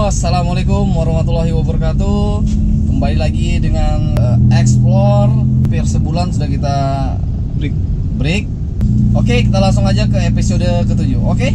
assalamualaikum warahmatullahi wabarakatuh. Kembali lagi dengan Explore. Hampir sebulan sudah kita break. Oke, kita langsung aja ke episode ke-7. Oke?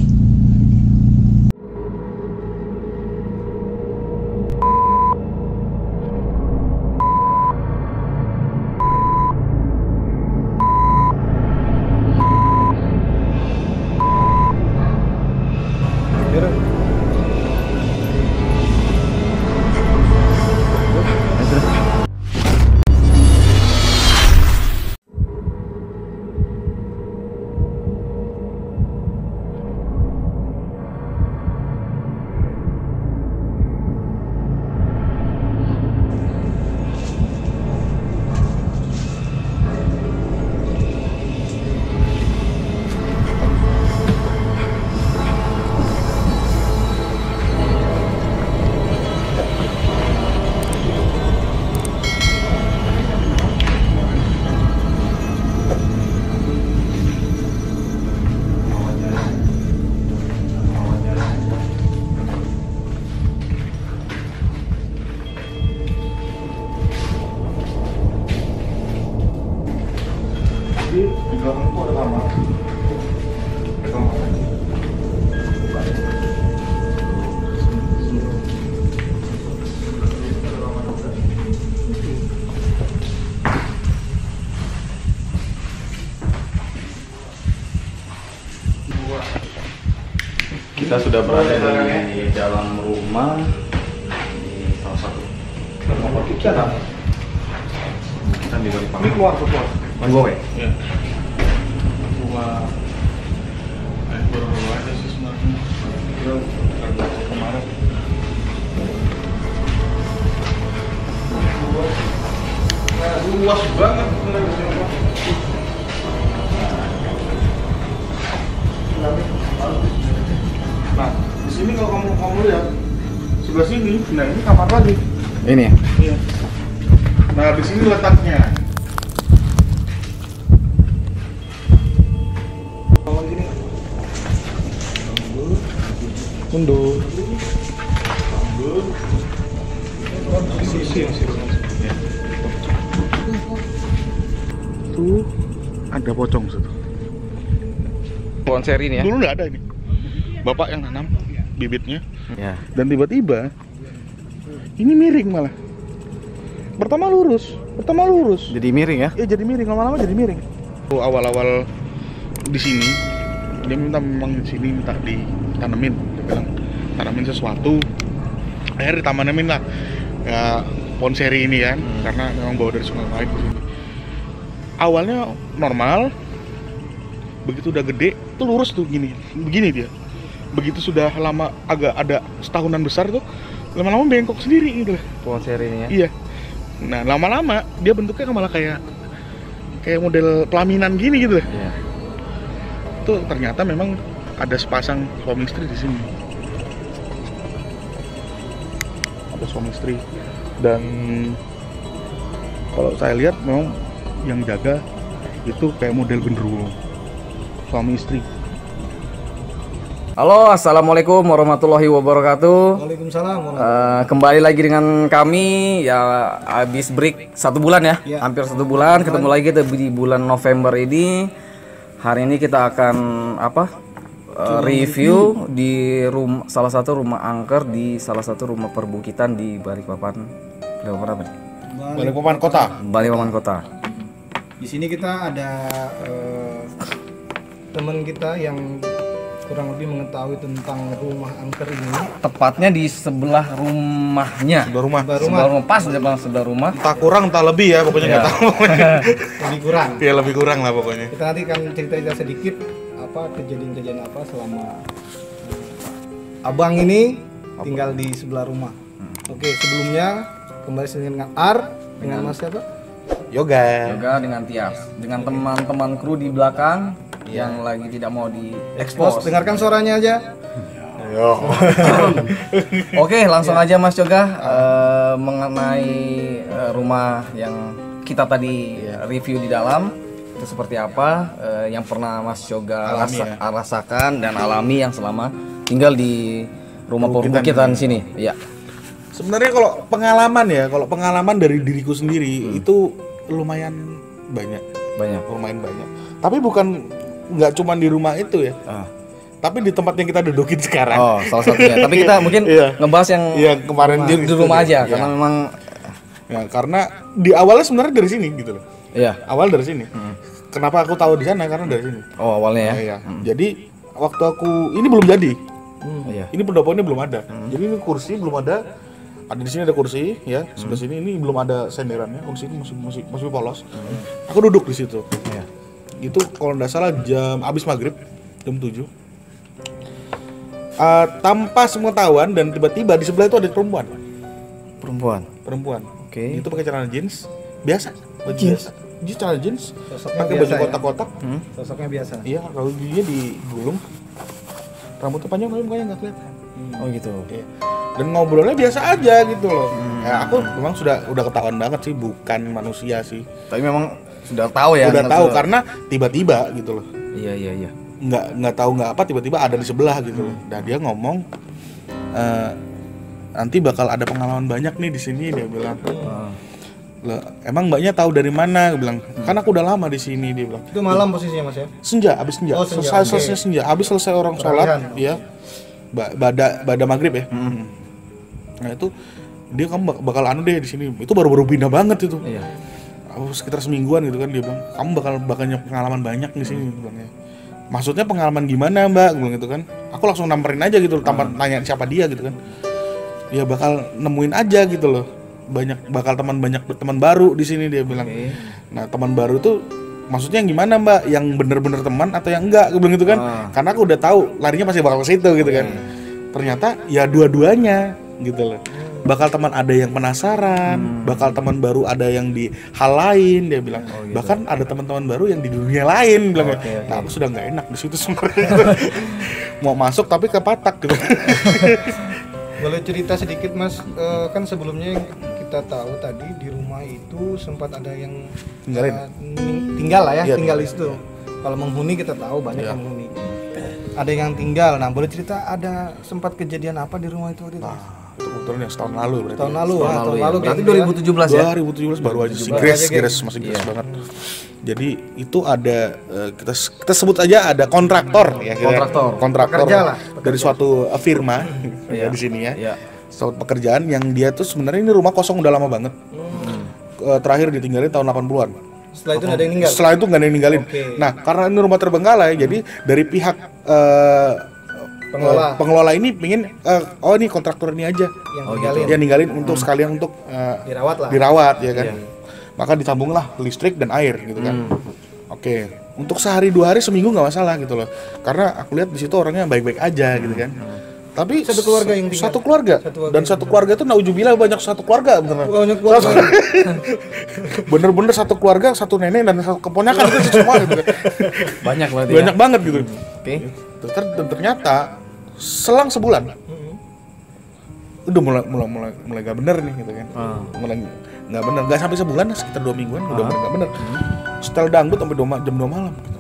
Di belakang itu ada kamar. Kita sudah berada di dalam rumah di salah satu rumah kita di Balikpapan. Ini keluar. Gue. Ya. Rumah baru aja sih sebenarnya. Kita kemarin. Luas banget sebenarnya. Nah, di sini kalau kamu lihat sebelah sini, nah ini kamar lagi. Ini ya? Iya. Nah, di sini letaknya. Kalau gini, mundur. Sisi. Tuh ada pocong situ. Pohon seri ini ya? Dulu nggak ada ini. Bapak yang nanam bibitnya. Ya. Dan tiba-tiba ini miring malah. Pertama lurus. Jadi miring ya? Ya jadi miring, lama-lama jadi miring. Awal-awal di sini dia memang di sini minta ditanemin, dia bilang tanamin sesuatu. Akhirnya ditanamin lah ya pohon seri ini kan, karena memang bawa dari sungai lain ke sini. Awalnya normal, begitu udah gede tuh lurus tuh begini dia. Begitu sudah lama agak ada setahunan besar tuh lama-lama bengkok sendiri gitu. Pohon seri ini ya? Iya. Nah lama-lama dia bentuknya malah kayak model pelaminan gini gitu. Iya. Tuh ternyata memang ada sepasang suami istri di sini. Ada suami istri dan kalau saya lihat memang yang jaga itu kayak model genderuwo, suami istri. Halo, assalamualaikum warahmatullahi wabarakatuh. Waalaikumsalam. Kembali lagi dengan kami ya, habis break 1 bulan ya, hampir 1 bulan. Ketemu lagi kita di bulan November ini. Hari ini kita akan review di salah satu rumah angker di salah satu rumah perbukitan di Balikpapan. Balikpapan kota. Balikpapan kota. Di sini kita ada teman kita yang kurang lebih mengetahui tentang rumah angker ini. Tepatnya di sebelah rumahnya. Sebelah rumah. Pas di sebelah rumah. Entah kurang entah lebih ya pokoknya nggak tahu. Lebih kurang. Ya lebih kurang lah pokoknya. Kita nanti akan cerita sedikit kejadian-kejadian apa selama abang ini tinggal di sebelah rumah. Oke, sebelumnya kembali dengan dengan Mas siapa? Yoga dengan Tias, dengan teman-teman kru di belakang yang lagi tidak mau Expose. Dengarkan suaranya aja. Oke, langsung aja Mas Yoga mengenai rumah yang kita tadi review di dalam itu seperti apa, yang pernah Mas Yoga rasakan dan alami yang selama tinggal di rumah perbukitan sini. Iya. Sebenarnya kalau pengalaman dari diriku sendiri itu lumayan banyak. Lumayan banyak. Tapi nggak cuma di rumah itu ya. Tapi di tempat yang kita dudukin sekarang. Oh, salah satunya. Tapi kita mungkin ngebahas yang kemarin di rumah aja karena memang karena di awalnya sebenarnya dari sini gitu loh. Iya. Awal dari sini. Kenapa aku tahu di sana? Karena dari sini. Oh, awalnya ya. Iya. Jadi waktu ini belum jadi. Iya. Ini pendopo ini belum ada. Jadi ini kursi belum ada. Ada di sini ada kursi ya, sebelah sini ini belum ada senderannya. Kursi ini masih polos. Aku duduk di situ. Iya. Itu kalau nggak salah abis maghrib jam 7. Tanpa sepengetahuan dan tiba-tiba di sebelah itu ada perempuan. Oke. Itu pakai celana jeans biasa. Jeans? Dia celana jeans. Sosoknya Pakai biasa baju ya? kotak-kotak. Sosoknya biasa. Iya, kalau dia digulung. Rambutnya panjang tapi mukanya nggak kelihatan. Oh gitu. Iya. Dan ngobrolnya biasa aja gitu loh. Ya, aku memang udah ketahuan banget sih bukan manusia sih. Tapi memang sudah tahu ya. Udah tahu karena tiba-tiba gitu loh. Iya. Nggak tahu nggak apa tiba-tiba ada di sebelah gitu loh. Dan dia ngomong nanti bakal ada pengalaman banyak nih di sini, dia bilang. Loh, emang mbaknya tahu dari mana? Dia bilang. Kan aku udah lama di sini, dia bilang. Itu malam posisinya Mas ya? Senja, abis senja. Oh, senja, Selesai senja. Abis selesai orang sholat, ya. Bada maghrib ya. Nah itu dia kamu bakal deh di sini. Itu baru pindah banget itu. Iya. Sekitar semingguan gitu kan dia bilang. Kamu bakal pengalaman banyak di sini bilangnya. Maksudnya pengalaman gimana mbak? Gue bilang gitu kan. Aku langsung namperin aja gitu loh, tanpa tanya siapa dia gitu kan. Ya bakal nemuin aja gitu loh. Bakal banyak teman baru di sini dia bilang. Nah teman baru tuh maksudnya yang gimana mbak? Yang bener-bener teman atau yang enggak? Gue bilang gitu kan. Karena aku udah tahu larinya pasti bakal ke situ gitu kan. Ternyata ya dua-duanya gitu loh. Bakal teman ada yang penasaran, bakal teman baru ada yang di hal lain dia bilang. Bahkan ada teman-teman baru yang di dunia lain bilang. Nah aku sudah nggak enak di situ sebenarnya. Mau masuk tapi kepatak gitu. Boleh cerita sedikit Mas, kan sebelumnya kita tahu tadi di rumah itu sempat ada yang tinggal lah ya, Iya, tinggal di situ. Kalau menghuni kita tahu banyak yang menghuni. Ada yang tinggal. Nah, boleh cerita ada sempat kejadian apa di rumah itu waktu itu? Itu kebetulan yang setahun lalu berarti. Tahun lalu Berarti gitu ya. 2017 ya. 2017 baru aja sih. Grace masih grace banget. Jadi itu ada kita sebut aja ada kontraktor ya. Kontraktor Pekerja lah. dari suatu firma ya di sini ya. Iya. Suatu pekerjaan yang dia tuh sebenarnya ini rumah kosong udah lama banget. Terakhir ditinggalin tahun 80-an. Setelah itu nggak ada yang ninggal. Setelah itu nggak ada yang ninggalin. Nah, karena ini rumah terbengkalai, jadi dari pihak pengelola ini pingin ini kontraktor ini aja yang ninggalin untuk sekalian untuk dirawat ya kan. Maka disambunglah listrik dan air gitu kan. Oke. Untuk sehari 2 hari seminggu nggak masalah gitu loh. Karena aku lihat di situ orangnya baik-baik aja gitu kan. Tapi satu keluarga yang tinggal. Satu keluarga itu naujubillah banyak satu keluarga beneran. Banyak keluarga. Bener-bener satu keluarga, satu nenek dan satu keponakan itu semua gitu kan. Banyak berarti. Banyak banget gitu. Oke. Dan ternyata selang sebulan udah mulai gak bener nih gitu kan. Mulai gak bener, gak sampai sebulan, sekitar 2 mingguan udah gak bener. Setel dangdut sampai jam 2 malam gitu.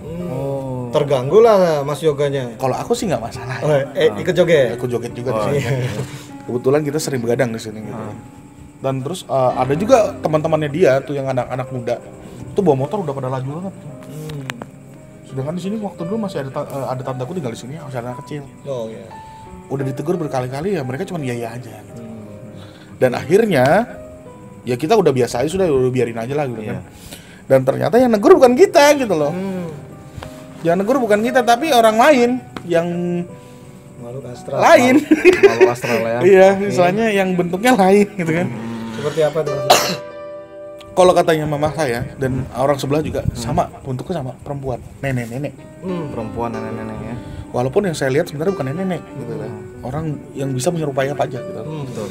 Terganggu lah Mas yoganya. Kalau aku sih nggak masalah. Ikut joget. Aku joget juga di sini. Kebetulan kita sering begadang di sini gitu. Dan terus ada juga teman-temannya dia tuh yang anak-anak muda. Itu bawa motor udah pada laju banget. Sedangkan di sini waktu dulu masih ada tanteku tinggal di sini, masih ada anak kecil. Oh iya. Udah ditegur berkali-kali ya mereka cuma iya aja gitu. Dan akhirnya ya kita udah biasa aja udah biarin aja lah gitu kan. Dan ternyata yang negur bukan kita gitu loh. Yang negur bukan kita tapi orang lain yang makhluk astral. Makhluk astral ya. Iya, misalnya yang bentuknya lain gitu kan. Seperti apa tuh? Kalau katanya mama saya dan orang sebelah juga sama, bentuknya sama, perempuan, nenek-nenek. Perempuan nenek-nenek ya. Walaupun yang saya lihat sebenarnya bukan nenek gitu kan. Orang yang bisa menyerupai apa aja gitu. Betul.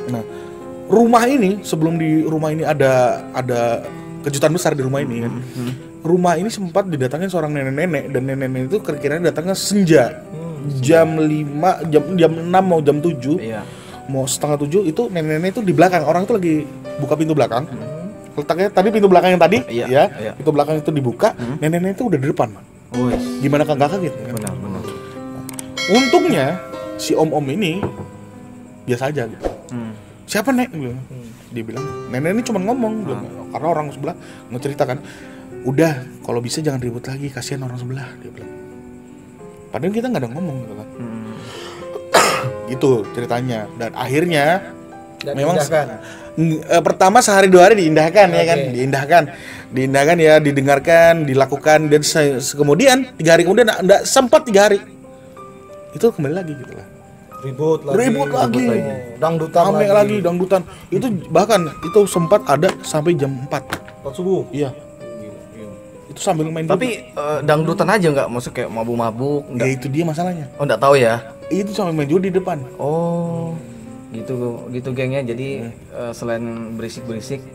Nah, rumah ini sebelum di rumah ini ada kejutan besar di rumah ini kan. Rumah ini sempat didatangin seorang nenek-nenek dan nenek-nenek itu kira-kira datangnya senja. Jam 5, jam 6 mau jam 7. Iya. Mau setengah 7 itu nenek-nenek itu di belakang. Orang itu lagi buka pintu belakang. Letaknya tadi pintu belakang yang tadi ya. Pintu belakang itu dibuka, nenek-nenek itu udah di depan. Gimana nggak kaget? Benar. Untungnya si om ini biasa aja gitu. Siapa nek? Dia bilang nenek ini cuma ngomong bilang, karena orang sebelah ngeceritakan, udah kalau bisa jangan ribut lagi, kasihan orang sebelah, dia bilang. Padahal kita nggak ada ngomong gitu kan. Gitu ceritanya. Dan akhirnya memang pertama sehari 2 hari diindahkan ya kan, diindahkan ya, didengarkan, dilakukan, dan kemudian 3 hari kemudian enggak sempat 3 hari itu kembali lagi gitu lah. Ribut lagi. Dangdutan. Itu bahkan itu sempat ada sampai jam 4 subuh. Iya. Itu sambil main. Tapi dangdutan aja nggak, maksud kayak mabuk-mabuk? Ya itu dia masalahnya. Oh, nggak tahu ya. Itu sambil main judi di depan. Oh, gitu gengnya. Jadi selain berisik-berisik,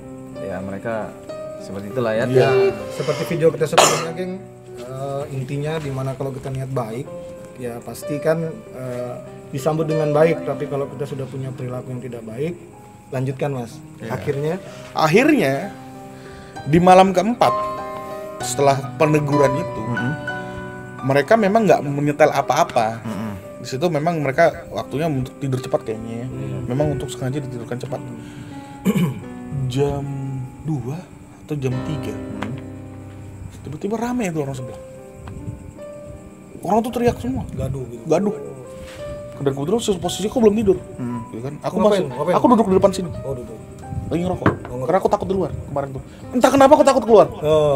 ya mereka seperti itulah ya. Ya, seperti video kita sebelumnya, geng. Intinya dimana kalau kita niat baik, ya pasti kan disambut dengan baik. Tapi kalau kita sudah punya perilaku yang tidak baik, lanjutkan mas. Ya. Akhirnya di malam keempat setelah peneguran itu, mereka memang nggak menyetel apa-apa. Di situ memang mereka waktunya untuk tidur cepat kayaknya ya. Memang untuk sengaja ditidurkan cepat. Jam 2 atau jam 3 tiba-tiba rame itu orang sebelah. Orang tuh teriak semua, gaduh. Dan kebetulan posisi aku belum tidur, gitu kan? Aku duduk di depan sini. Oh, duduk. Lagi ngerokok. Karena aku takut keluar kemarin tuh. Entah kenapa aku takut keluar.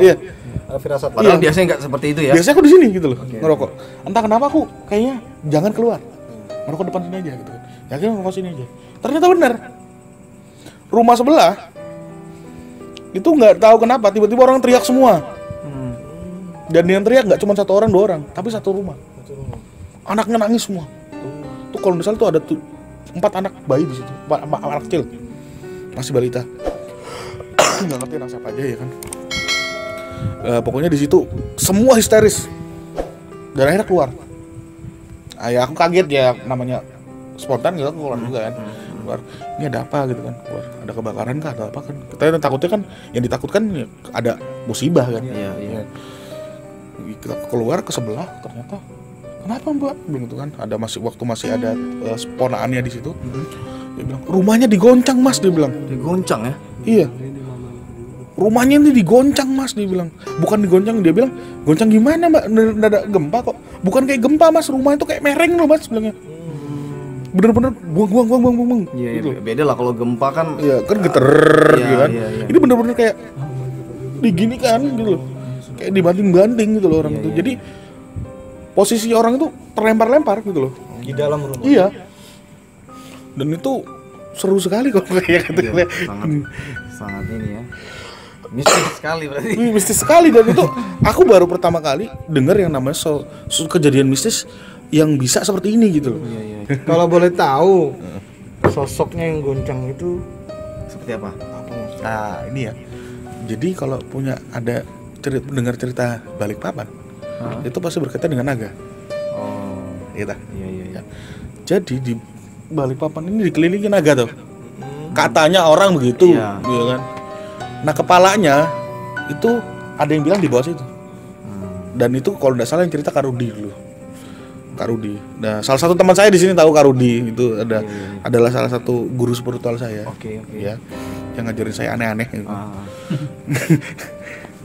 Iya. Firasat. Padahal biasanya nggak seperti itu ya. Biasanya aku di sini gitu loh, ngerokok. Entah kenapa aku kayaknya jangan keluar. Ngerokok depan sini aja gitu kan. Yakin ngerokok sini aja. Ternyata benar. Rumah sebelah itu nggak tahu kenapa tiba-tiba orang teriak semua. Dan yang teriak nggak cuma 1 orang 2 orang, tapi satu rumah. Anaknya nangis semua. Tuh kalau misalnya tuh ada 4 anak bayi di situ, 4 anak kecil, masih balita. Nggak ngerti anak siapa aja ya kan. Pokoknya di situ semua histeris. Dan akhirnya keluar. Ya aku kaget ya, namanya spontan gitu, keluar juga kan. Keluar. Ini ada apa gitu kan? Keluar. Ada kebakaran kah? Ada apa kan? Kita takutnya kan, yang ditakutkan ya, ada musibah kan. Iya. Kita keluar ke sebelah, ternyata kenapa mbak? Begitu kan? Ada masih ada ponaannya di situ. Dia bilang rumahnya digoncang mas, dia bilang. Digoncang ya? Iya. Rumahnya ini digoncang mas, dia bilang. Bukan digoncang, dia bilang goncang gimana mbak? Ada gempa kok. Bukan kayak gempa mas, rumah itu kayak mereng loh mas, bilangnya. Bener-bener buang. Iya, gitu. Beda lah kalau gempa kan. Iya kan geter gitu kan. Iya. Ini bener-bener kayak digini kan gitu loh. Kayak dibanting-banting gitu loh orang itu. Jadi posisi orang itu terlempar-lempar gitu loh di dalam rumah. Iya. Dan itu seru sekali kok kayak gitu. Sangat ini ya. Mistis sekali berarti. Mistis sekali, dan itu aku baru pertama kali dengar yang namanya kejadian mistis yang bisa seperti ini gitu loh. Iya. Kalau boleh tahu sosoknya yang goncang itu Seperti apa? Nah, ini ya. Jadi kalau ada dengar cerita Balikpapan, itu pasti berkaitan dengan naga. Oh, Iya. iya. Jadi di Balikpapan ini dikelilingi naga tuh. Katanya orang begitu, gitu kan. Nah, kepalanya itu ada yang bilang di bawah situ. Dan itu kalau tidak salah yang cerita Kak Rudi dulu. Kak Rudi. Nah, salah satu teman saya di sini tahu Kak Rudi, itu adalah salah satu guru spiritual saya. Oke. Ya. Yang ngajarin saya aneh-aneh gitu.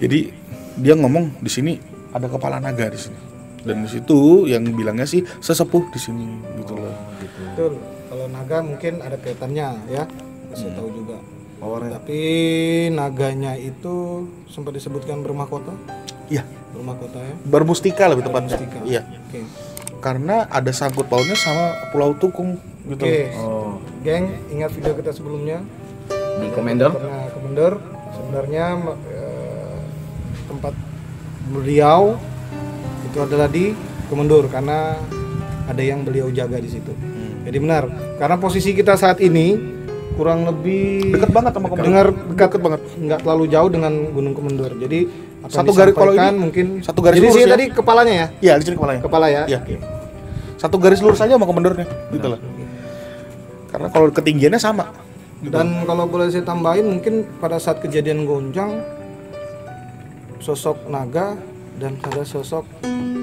Jadi dia ngomong di sini ada kepala naga di sini. Dan di situ yang bilangnya sih sesepuh di sini gitu loh. betul. Kalau naga mungkin ada kaitannya ya. Saya tahu juga. Tapi naganya itu sempat disebutkan bermahkota. Iya, bermahkota ya. Bermustika lebih tepatnya. Bermustika. Iya. Oke. Karena ada sangkut pautnya sama Pulau Tukung gitu. Oke. Oh. Geng, ingat video kita sebelumnya Di Commander? Pernah Commander. Sebenarnya tempat beliau itu adalah di Kemendur karena ada yang beliau jaga di situ. Jadi benar. Karena posisi kita saat ini kurang lebih Dekat banget sama Kemendur. Dekat banget. Nggak terlalu jauh dengan Gunung Kemendur. Jadi apa Satu garis kalau ini mungkin satu garis jadi lurus sini ya? tadi kepalanya ya. Iya, di sini kepalanya. Kepala ya. Iya. Satu garis lurus aja sama Kemendurnya gitu loh. Karena kalau ketinggiannya sama. Gitu. Dan kalau boleh saya tambahin, mungkin pada saat kejadian goncang sosok naga dan ada sosok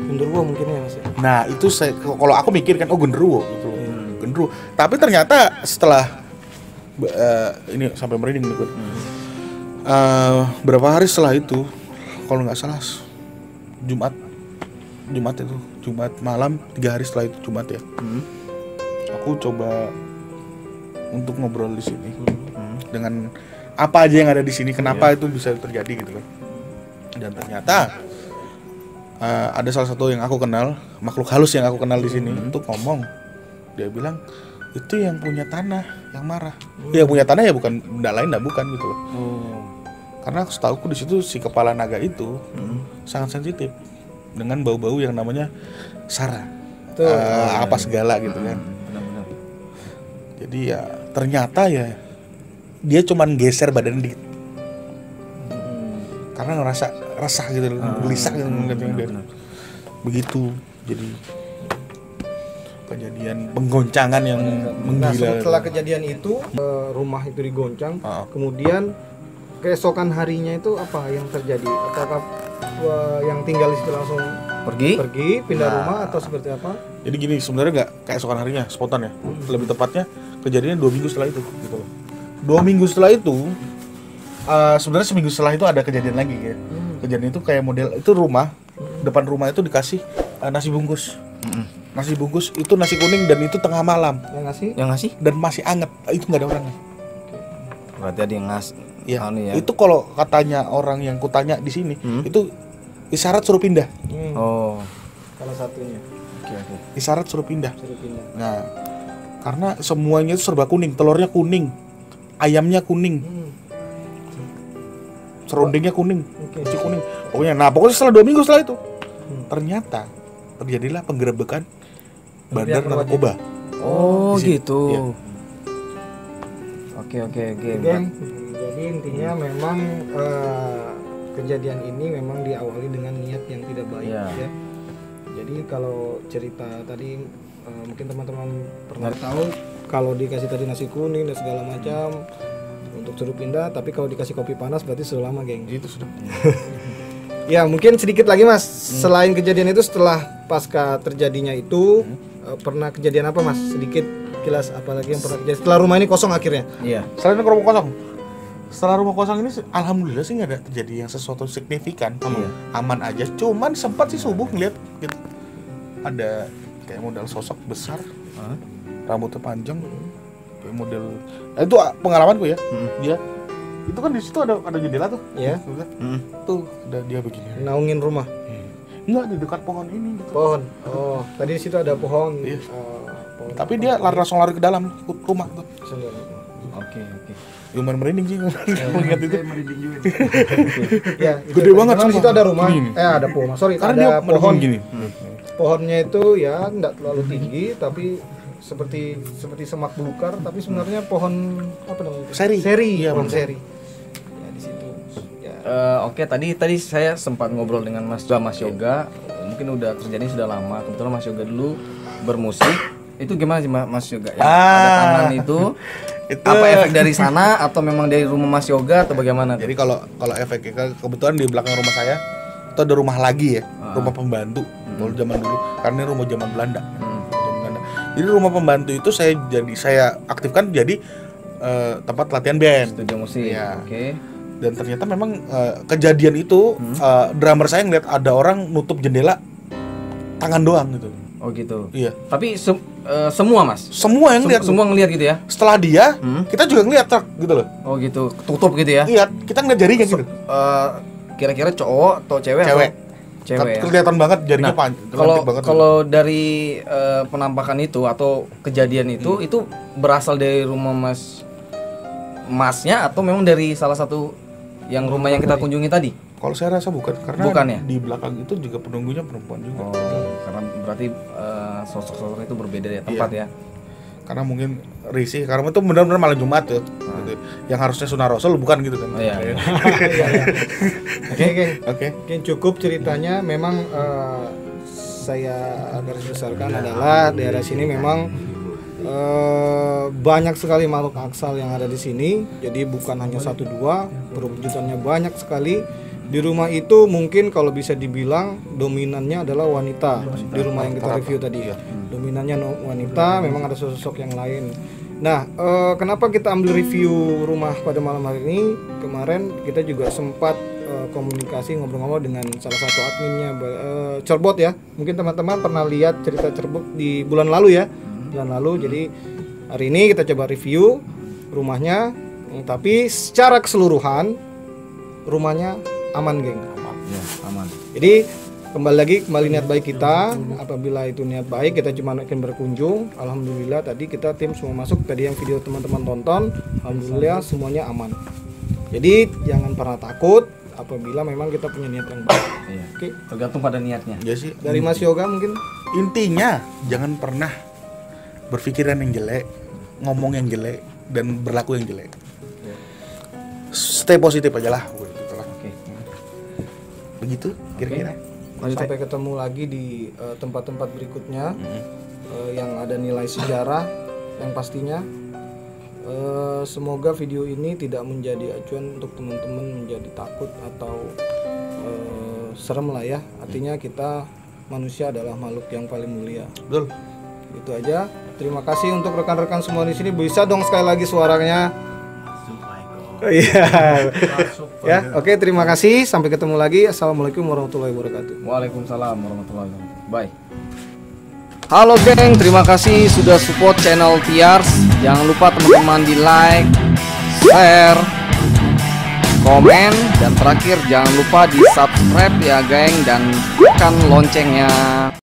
genderuwo mungkin ya Mas ya. Nah itu kalau aku mikir kan genderuwo gitu, genderuwo. Tapi ternyata setelah ini sampai merinding nih gue. Berapa hari setelah itu, kalau nggak salah Jumat malam, 3 hari setelah itu Jumat ya. Aku coba untuk ngobrol di sini dengan apa aja yang ada di sini, kenapa itu bisa terjadi gitu kan. Dan ternyata ada salah satu yang aku kenal, makhluk halus yang aku kenal di sini untuk ngomong. Dia bilang itu yang punya tanah yang marah. Ya punya tanah ya bukan benda lain, bukan gitu loh. Karena setahuku di situ si kepala naga itu sangat sensitif dengan bau-bau yang namanya sara, apa segala gitu kan. Benar-benar. Jadi ya ternyata ya dia cuman geser badan dikit. Karena ngerasa resah gitu, gelisah gitu dia. Begitu. Jadi kejadian penggoncangan yang Nah, menggila. setelah kejadian itu rumah itu digoncang, kemudian keesokan harinya itu apa yang terjadi? Apakah yang tinggal di situ langsung pergi pindah rumah atau seperti apa? Jadi gini, sebenarnya nggak keesokan harinya, spontan ya. Lebih tepatnya kejadiannya 2 minggu setelah itu gitu loh. 2 minggu setelah itu sebenarnya seminggu setelah itu ada kejadian lagi ya. Kejadian itu kayak model itu rumah, depan rumah itu dikasih nasi bungkus. Nasi bungkus itu nasi kuning dan itu tengah malam. Yang ngasih? Dan masih anget. Itu nggak ada orangnya. Berarti ada yang Ya, ya. itu kalau katanya orang yang kutanya di sini, itu isyarat suruh pindah. Oh. Salah satunya. Oke. Isyarat suruh pindah. Suruh pindah. Nah, karena semuanya itu serba kuning, telurnya kuning, ayamnya kuning, serundingnya kuning, nasi kuning. Pokoknya setelah 2 minggu setelah itu, ternyata terjadilah penggerebekan bandar narkoba. Oh, gitu. Iya. Oke. Jadi intinya memang kejadian ini memang diawali dengan niat yang tidak baik ya. Jadi kalau cerita tadi mungkin teman-teman pernah tahu kalau dikasih tadi nasi kuning dan segala macam untuk suruh pindah, tapi kalau dikasih kopi panas berarti sudah lama, geng. Itu sudah. Ya mungkin sedikit lagi Mas, selain kejadian itu setelah pasca terjadinya itu pernah kejadian apa Mas? Sedikit kilas apalagi yang pernah terjadi setelah rumah ini kosong akhirnya? Iya. Selain rumah kosong, setelah rumah kosong ini alhamdulillah sih nggak ada terjadi yang sesuatu signifikan, aman aja. Cuman sempat sih subuh ngeliat gitu ada kayak model sosok besar, rambutnya panjang, kayak model. Itu pengalamanku ya. Dia itu kan di situ ada jendela tuh. Iya. Tuh ada dia begini. Naungin rumah. Enggak di dekat pohon ini gitu. Pohon. Oh, tadi di situ ada pohon. Iya. Pohon. Tapi dia langsung lari ke dalam rumah tuh. Oke. Lumayan merinding sih melihat itu. Ya, Gede banget di situ sumpah. ada rumah. Gini. Ada pohon. Sorry, Karena ada dia pohon. gini. Pohonnya itu ya enggak terlalu tinggi tapi seperti semak belukar, tapi sebenarnya pohon apa namanya? Seri. Iya, pohon benar. seri. Ya di situ. Ya. Oke, tadi saya sempat ngobrol dengan Mas Yoga. Mungkin udah terjadi sudah lama. Kebetulan Mas Yoga dulu bermusik. Itu gimana sih Mas Yoga? Yang ada tangan itu apa efek dari sana atau memang dari rumah Mas Yoga atau bagaimana? Jadi kalau efeknya kebetulan di belakang rumah saya itu ada rumah lagi ya, rumah pembantu. Kalau zaman dulu, karena ini rumah zaman Belanda. Jadi rumah pembantu itu saya aktifkan jadi tempat latihan band. Studio musik. Iya. Oke. Dan ternyata memang kejadian itu drummer saya ngeliat ada orang nutup jendela tangan doang gitu. Oh gitu. Iya. Tapi semua Mas. Semua yang ngeliat. Semua ngelihat gitu ya. Setelah dia, kita juga ngeliat truk gitu loh. Oh gitu. Tutup gitu ya. Iya, kita ngeliat jaringnya gitu. Kira-kira cowok atau cewek? Cewek. Cewek. Ya? Kelihatan banget jaringnya panjang. Kalau dari penampakan itu atau kejadian itu berasal dari rumah Masnya atau memang dari salah satu yang rumah yang kita kunjungi tadi? Kalau saya rasa bukan, karena Bukan ya? di belakang itu juga penunggunya perempuan juga. Oh, karena berarti sosok-sosok itu berbeda ya tempat ya. Karena mungkin risih, karena itu benar-benar malam Jumat tuh. Gitu. Yang harusnya sunah Rasul bukan gitu kan. Oh, iya. Oke, cukup ceritanya. Memang saya garis besarkan adalah daerah sini memang banyak sekali makhluk aksal yang ada di sini. Jadi bukan hanya 1-2, perwujudannya banyak sekali. Di rumah itu mungkin kalau bisa dibilang dominannya adalah wanita. Di rumah yang kita review tadi ya. Dominannya wanita, memang ada sosok yang lain. Nah, kenapa kita ambil review rumah pada malam hari ini? Kemarin kita juga sempat komunikasi ngobrol-ngobrol dengan salah satu adminnya Cerbot ya. Mungkin teman-teman pernah lihat cerita Cerbot di bulan lalu ya. Bulan lalu. Jadi hari ini kita coba review rumahnya, tapi secara keseluruhan rumahnya aman, geng. Ya, aman. Jadi kembali niat baik kita. Apabila itu niat baik, kita cuma akan berkunjung. Alhamdulillah tadi kita tim semua masuk. Tadi yang video teman-teman tonton, alhamdulillah semuanya aman. Jadi jangan pernah takut apabila memang kita punya niat yang baik. Iya. Oke. Tergantung pada niatnya. Ya sih. Dari Mas Yoga mungkin Intinya jangan pernah berpikiran yang jelek, ngomong yang jelek, dan berlaku yang jelek. Stay positif aja lah. Oke. Begitu kira-kira. sampai ketemu lagi di tempat-tempat berikutnya yang ada nilai sejarah yang pastinya. Semoga video ini tidak menjadi acuan untuk teman-teman menjadi takut atau serem lah ya. Artinya kita manusia adalah makhluk yang paling mulia. Betul. Itu aja. Terima kasih untuk rekan-rekan semua di sini. Bisa dong sekali lagi suaranya. Iya. Ya, oke, terima kasih. Sampai ketemu lagi. Assalamualaikum warahmatullahi wabarakatuh. Waalaikumsalam warahmatullahi wabarakatuh. Bye. Halo geng, terima kasih sudah support channel Tiars. Jangan lupa teman-teman di like, share, komen, dan terakhir jangan lupa di subscribe ya geng, dan tekan loncengnya.